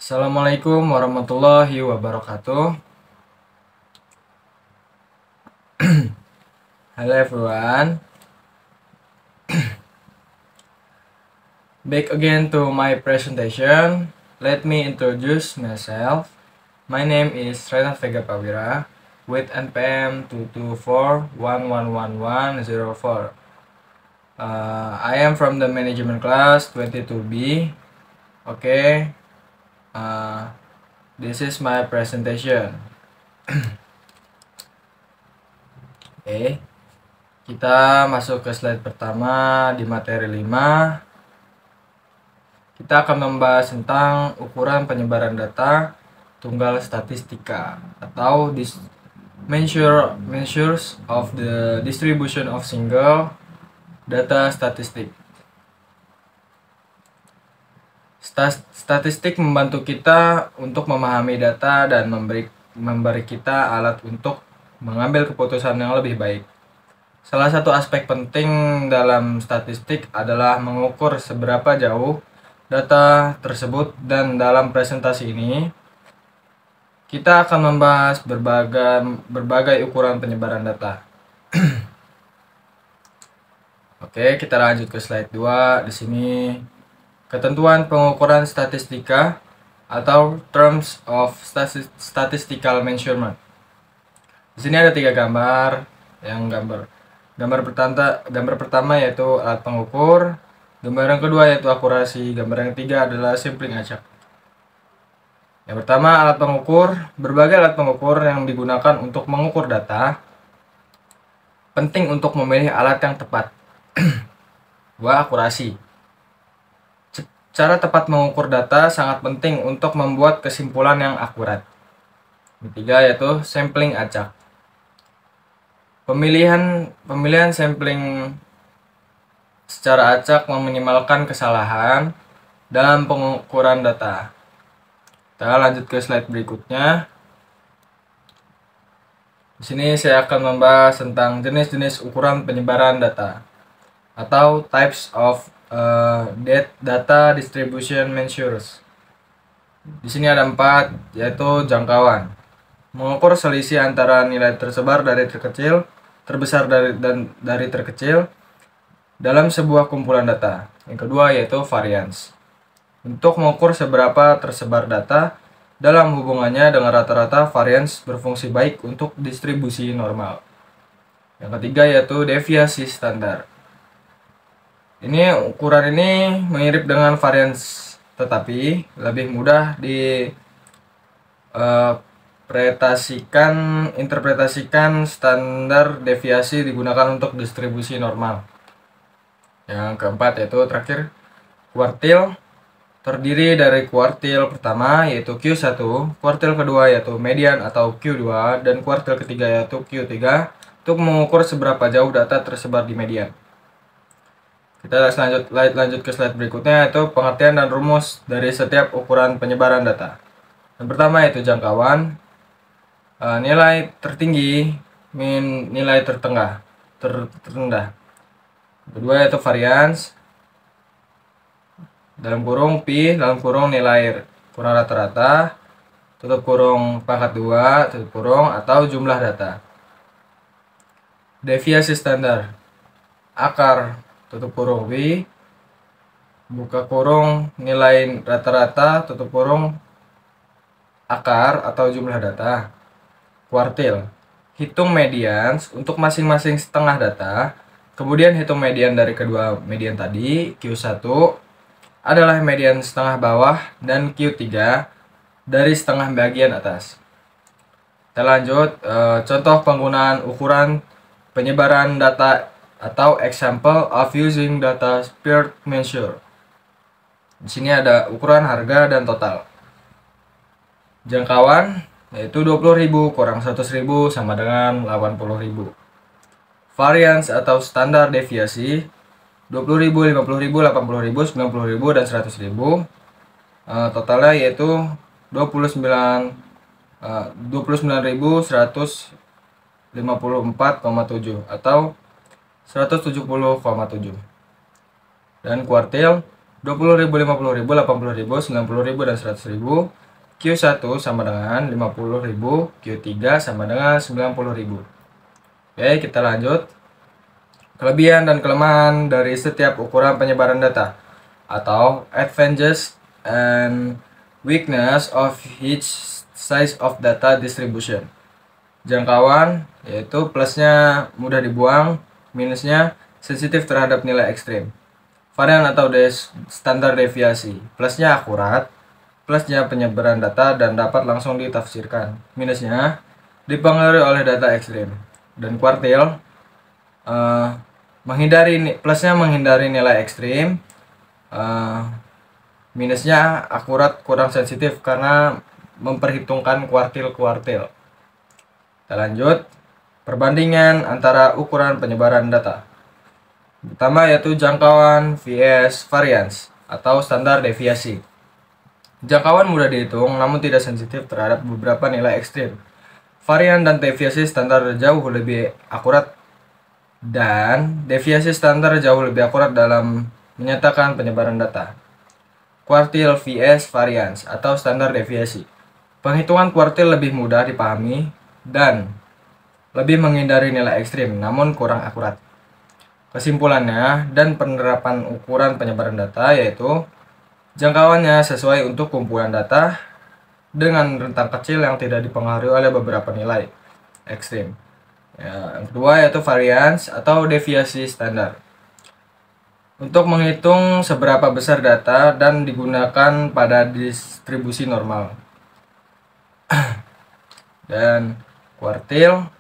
Assalamualaikum warahmatullahi wabarakatuh. Hello everyone. Back again to my presentation. Let me introduce myself. My name is Renat Vega Pawira with NPM 224111104. I am from the management class 22B. Okay. This is my presentation. Oke. Kita masuk ke slide pertama di materi 5. Kita akan membahas tentang ukuran penyebaran data tunggal statistika atau measures of the distribution of single data statistic. Statistik membantu kita untuk memahami data dan memberi kita alat untuk mengambil keputusan yang lebih baik. Salah satu aspek penting dalam statistik adalah mengukur seberapa jauh data tersebut, dan dalam presentasi ini kita akan membahas berbagai ukuran penyebaran data. Oke, kita lanjut ke slide 2. Di sini ketentuan pengukuran statistika atau terms of statistical measurement. Di sini ada 3 gambar. Gambar pertama yaitu alat pengukur, gambar yang kedua yaitu akurasi, gambar yang ketiga adalah sampling acak. Yang pertama, alat pengukur. Berbagai alat pengukur yang digunakan untuk mengukur data. Penting untuk memilih alat yang tepat. 2. Akurasi. Cara tepat mengukur data sangat penting untuk membuat kesimpulan yang akurat. Ketiga yaitu sampling acak. Pemilihan sampling secara acak meminimalkan kesalahan dalam pengukuran data. Kita lanjut ke slide berikutnya. Di sini saya akan membahas tentang jenis-jenis ukuran penyebaran data atau types of data distribution measures. Di sini ada 4, yaitu jangkauan. Mengukur selisih antara nilai tersebar dari terbesar dari terkecil dalam sebuah kumpulan data. Yang kedua yaitu variance. Untuk mengukur seberapa tersebar data dalam hubungannya dengan rata-rata, variance berfungsi baik untuk distribusi normal. Yang ketiga yaitu deviasi standar. Ukuran ini mirip dengan variance, tetapi lebih mudah interpretasikan. Standar deviasi digunakan untuk distribusi normal. Yang keempat yaitu terakhir, kuartil. Terdiri dari kuartil pertama yaitu Q1, kuartil kedua yaitu median atau Q2, dan kuartil ketiga yaitu Q3 untuk mengukur seberapa jauh data tersebar di median. Kita lanjut ke slide berikutnya, yaitu pengertian dan rumus dari setiap ukuran penyebaran data. Yang pertama yaitu jangkauan. Nilai tertinggi min nilai terendah. Kedua yaitu variance, dalam kurung pi, dalam kurung nilai kurang rata-rata, tutup kurung pangkat 2, tutup kurung, atau jumlah data. Deviasi standar, akar, tutup kurung pi, buka kurung nilai rata-rata, tutup kurung, akar atau jumlah data. Kuartil, hitung median untuk masing-masing setengah data, kemudian hitung median dari kedua median tadi. Q1 adalah median setengah bawah dan Q3 dari setengah bagian atas. Kita lanjut, contoh penggunaan ukuran penyebaran data atau example of using data paired measure. Di sini ada ukuran harga dan total. Jangkauan yaitu 20.000 kurang 100.000 sama dengan 80.000. Variance atau standar deviasi 20.000, 50.000, 80.000, 90.000, dan 100.000. Totalnya yaitu 29.154,7 atau 170,7. Dan kuartil 20.000, 50.000, 80.000, 90.000, dan 100.000. Q1 sama dengan 50.000, Q3 sama dengan 90.000. Oke, kita lanjut. Kelebihan dan kelemahan dari setiap ukuran penyebaran data atau advantages and weakness of each size of data distribution. Jangkauan yaitu plusnya mudah dibuang, minusnya sensitif terhadap nilai ekstrim. Varian atau standar deviasi, plusnya akurat, plusnya penyebaran data dan dapat langsung ditafsirkan. Minusnya dipengaruhi oleh data ekstrim. Dan kuartil plusnya menghindari nilai ekstrim, minusnya akurat kurang sensitif karena memperhitungkan kuartil-kuartil. Kita lanjut, perbandingan antara ukuran penyebaran data. Pertama yaitu jangkauan vs variance atau standar deviasi. Jangkauan mudah dihitung namun tidak sensitif terhadap beberapa nilai ekstrim. Varian dan deviasi standar jauh lebih akurat dan deviasi standar jauh lebih akurat dalam menyatakan penyebaran data. Kuartil vs variance atau standar deviasi. Penghitungan kuartil lebih mudah dipahami dan lebih menghindari nilai ekstrim namun kurang akurat. Kesimpulannya dan penerapan ukuran penyebaran data yaitu jangkauannya sesuai untuk kumpulan data dengan rentang kecil yang tidak dipengaruhi oleh beberapa nilai ekstrim. Yang kedua yaitu variance atau deviasi standar. Untuk menghitung seberapa besar data dan digunakan pada distribusi normal. Dan kuartil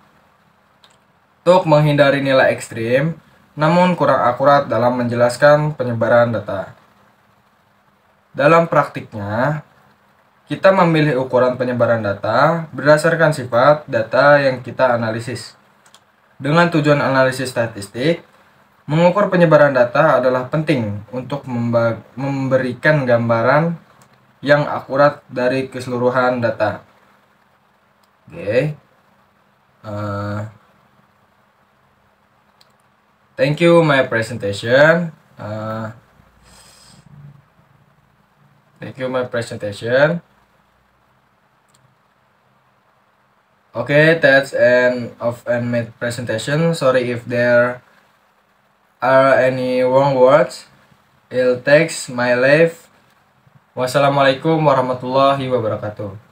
untuk menghindari nilai ekstrim namun kurang akurat dalam menjelaskan penyebaran data. Dalam praktiknya, kita memilih ukuran penyebaran data berdasarkan sifat data yang kita analisis. Dengan tujuan analisis statistik, mengukur penyebaran data adalah penting untuk memberikan gambaran yang akurat dari keseluruhan data. Oke. Thank you my presentation. Okay, that's end of my presentation. Sorry if there are any wrong words. It takes my life. Wassalamualaikum warahmatullahi wabarakatuh.